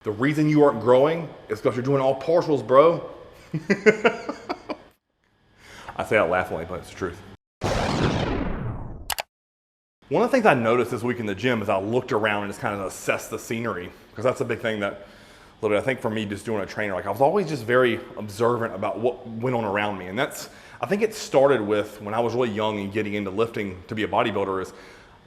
The reason you aren't growing is because you're doing all partials, bro. I say that laughingly, but it's the truth. One of the things I noticed this week in the gym is I looked around and just kind of assessed the scenery, because that's a big thing that, literally, I think for me just doing a trainer, like I was always just very observant about what went on around me. And that's, I think it started with when I was really young and getting into lifting to be a bodybuilder is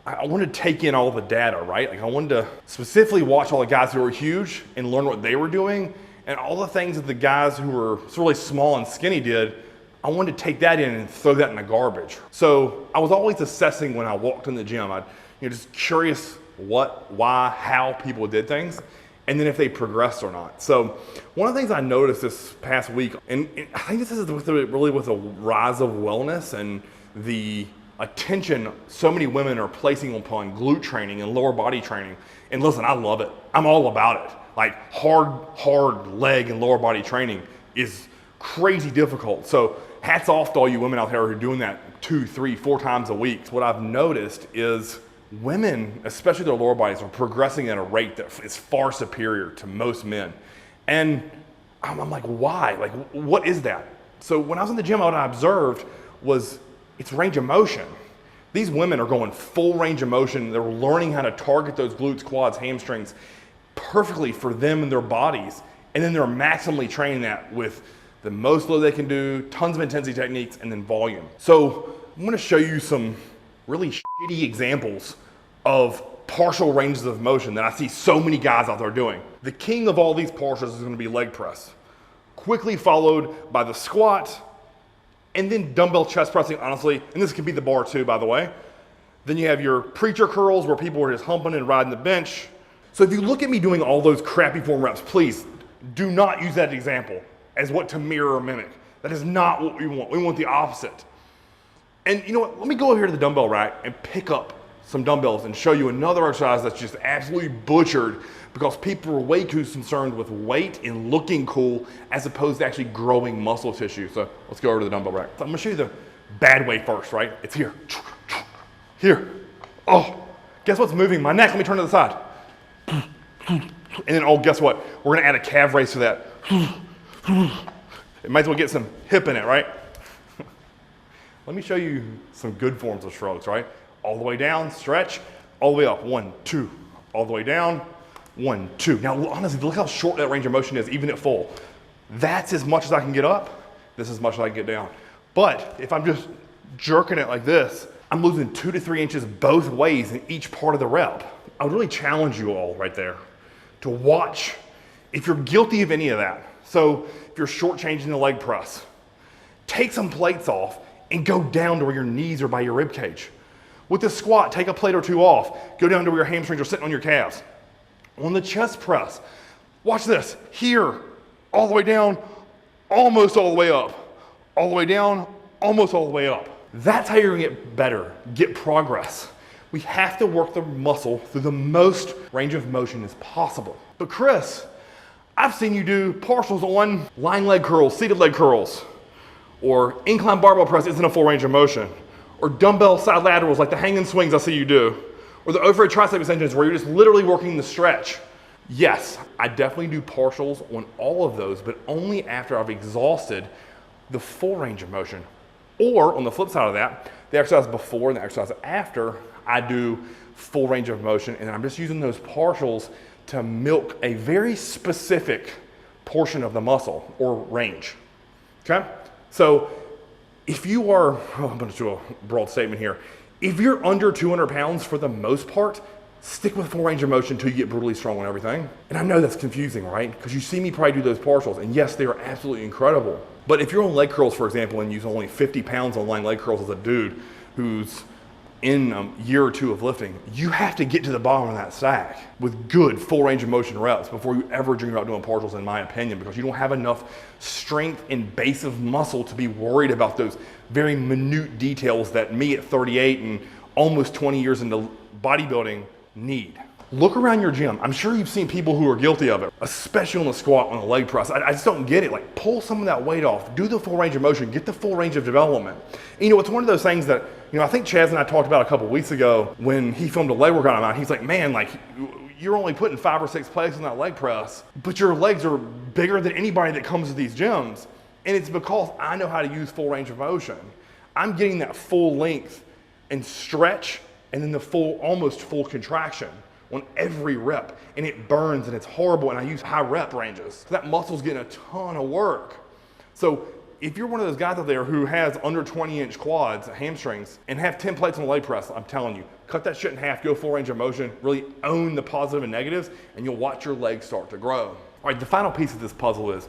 I wanted to take in all the data, right? Like I wanted to specifically watch all the guys who were huge and learn what they were doing, and all the things that the guys who were really small and skinny did, I wanted to take that in and throw that in the garbage. So I was always assessing when I walked in the gym. I'd, just curious what, why, how people did things, and then if they progressed or not. So one of the things I noticed this past week, and I think this is really with the rise of wellness and the attention so many women are placing upon glute training and lower body training. And listen, I love it. I'm all about it. Like hard leg and lower body training is crazy difficult. So hats off to all you women out there who are doing that 2, 3, 4 times a week. What I've noticed is women, especially their lower bodies, are progressing at a rate that is far superior to most men. And I'm like, why? Like, what is that? So when I was in the gym, what I observed was it's range of motion. These women are going full range of motion. They're learning how to target those glutes, quads, hamstrings perfectly for them and their bodies. And then they're maximally training that with the most load they can do, tons of intensity techniques, and then volume. So I'm gonna show you some really shitty examples of partial ranges of motion that I see so many guys out there doing. The king of all these partials is gonna be leg press, quickly followed by the squat, and then dumbbell chest pressing, honestly, and this could be the bar too, by the way. Then you have your preacher curls where people are just humping and riding the bench. So if you look at me doing all those crappy form reps, please do not use that example as what to mirror or mimic. That is not what we want. We want the opposite. And you know what, let me go over here to the dumbbell rack and pick up some dumbbells and show you another exercise that's just absolutely butchered because people are way too concerned with weight and looking cool as opposed to actually growing muscle tissue. So let's go over to the dumbbell rack. So I'm gonna show you the bad way first, right? It's here. Here. Oh, guess what's moving? My neck. Let me turn to the side. And then, oh, guess what? We're gonna add a calf raise to that. It might as well get some hip in it, right? Let me show you some good forms of shrugs, right? All the way down, stretch, all the way up, 1, 2, all the way down, 1, 2. Now, honestly, look how short that range of motion is, even at full. That's as much as I can get up. This is as much as I can get down. But if I'm just jerking it like this, I'm losing 2 to 3 inches both ways in each part of the rep. I would really challenge you all right there to watch if you're guilty of any of that. So if you're shortchanging the leg press, take some plates off and go down to where your knees are by your rib cage. With the squat, take a plate or 2 off, go down to where your hamstrings are sitting on your calves. On the chest press, watch this, here, all the way down, almost all the way up, all the way down, almost all the way up. That's how you're gonna get better, get progress. We have to work the muscle through the most range of motion as possible. But Chris, I've seen you do partials on lying leg curls, seated leg curls, or incline barbell press isn't a full range of motion, or dumbbell side laterals like the hanging swings I see you do, or the overhead tricep extensions where you're just literally working the stretch. Yes, I definitely do partials on all of those, but only after I've exhausted the full range of motion. Or on the flip side of that, the exercise before and the exercise after, I do full range of motion, and I'm just using those partials to milk a very specific portion of the muscle or range, okay? So if you are, I'm gonna do a broad statement here. If you're under 200 pounds for the most part, stick with full range of motion until you get brutally strong on everything. And I know that's confusing, right? Because you see me probably do those partials, and yes, they are absolutely incredible. But if you're on leg curls, for example, and use only 50 pounds on lying leg curls as a dude who's in a year or 2 of lifting, you have to get to the bottom of that stack with good full range of motion reps before you ever dream about doing partials, in my opinion, because you don't have enough strength and base of muscle to be worried about those very minute details that me at 38 and almost 20 years into bodybuilding need. Look around your gym. I'm sure you've seen people who are guilty of it, especially on the squat, on the leg press. I just don't get it. Like, pull some of that weight off, do the full range of motion, get the full range of development. And, it's one of those things that, I think Chaz and I talked about a couple weeks ago when he filmed a leg workout of mine. He's like, man, like, you're only putting 5 or 6 plates on that leg press, but your legs are bigger than anybody that comes to these gyms. And it's because I know how to use full range of motion. I'm getting that full length and stretch and then the almost full contraction on every rep, and it burns and it's horrible, and I use high rep ranges. So that muscle's getting a ton of work. So if you're one of those guys out there who has under 20-inch quads, hamstrings, and have 10 plates on the leg press, I'm telling you, cut that shit in half, go full range of motion, really own the positive and negatives, and you'll watch your legs start to grow. All right, the final piece of this puzzle is,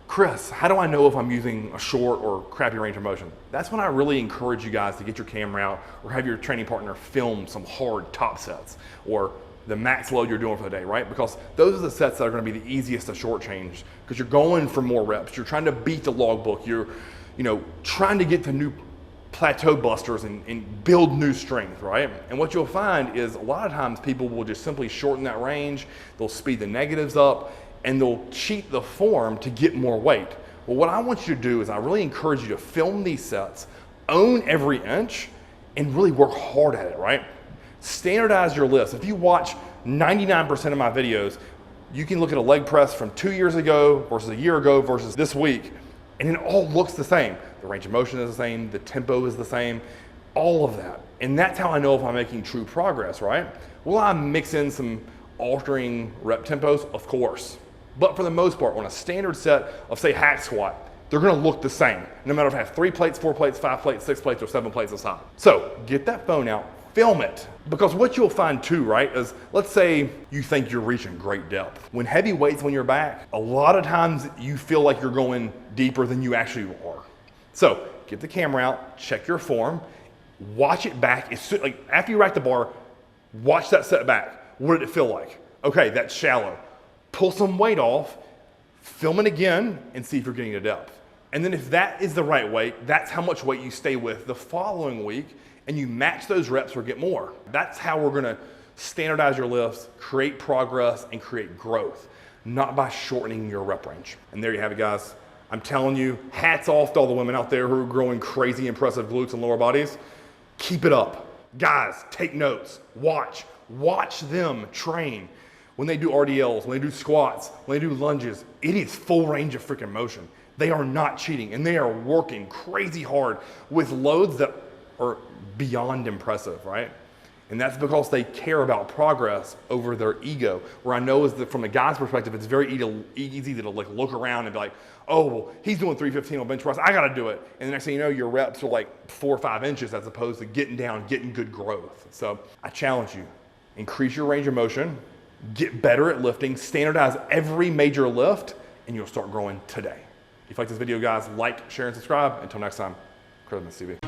Chris, how do I know if I'm using a short or crappy range of motion? That's when I really encourage you guys to get your camera out or have your training partner film some hard top sets or the max load you're doing for the day, right? Because those are the sets that are gonna be the easiest to shortchange because you're going for more reps. You're trying to beat the logbook. You're, trying to get to new plateau busters and build new strength, right? And what you'll find is a lot of times people will just simply shorten that range. They'll speed the negatives up and they'll cheat the form to get more weight. Well, what I want you to do is I really encourage you to film these sets, own every inch, and really work hard at it, right? Standardize your lifts. If you watch 99% of my videos, you can look at a leg press from 2 years ago versus a year ago versus this week, and it all looks the same. The range of motion is the same, the tempo is the same, all of that. And that's how I know if I'm making true progress, right? Will I mix in some altering rep tempos? Of course. But for the most part, on a standard set of, say, hack squat, they're gonna look the same, no matter if I have 3 plates, 4 plates, 5 plates, 6 plates, or 7 plates aside. So get that phone out, film it. Because what you'll find too, right, is let's say you think you're reaching great depth. When heavy weights on your back, a lot of times you feel like you're going deeper than you actually are. So get the camera out, check your form, watch it back. Like after you rack the bar, watch that set back. What did it feel like? Okay, that's shallow. Pull some weight off, film it again, and see if you're getting to depth. And then if that is the right weight, that's how much weight you stay with the following week, and you match those reps or get more. That's how we're gonna standardize your lifts, create progress, and create growth, not by shortening your rep range. And there you have it, guys. I'm telling you, hats off to all the women out there who are growing crazy impressive glutes and lower bodies. Keep it up. Guys, take notes, watch them train. When they do RDLs, when they do squats, when they do lunges, it is full range of freaking motion. They are not cheating, and they are working crazy hard with loads that are beyond impressive, right? And that's because they care about progress over their ego. Where I know is that from a guy's perspective, it's very easy to like look around and be like, oh, well, he's doing 315 on bench press, I gotta do it. And the next thing you know, your reps are like 4 or 5 inches as opposed to getting down, getting good growth. So I challenge you, increase your range of motion, get better at lifting, standardize every major lift, and you'll start growing today. If you like this video, guys, like, share, and subscribe. Until next time, Chris TV.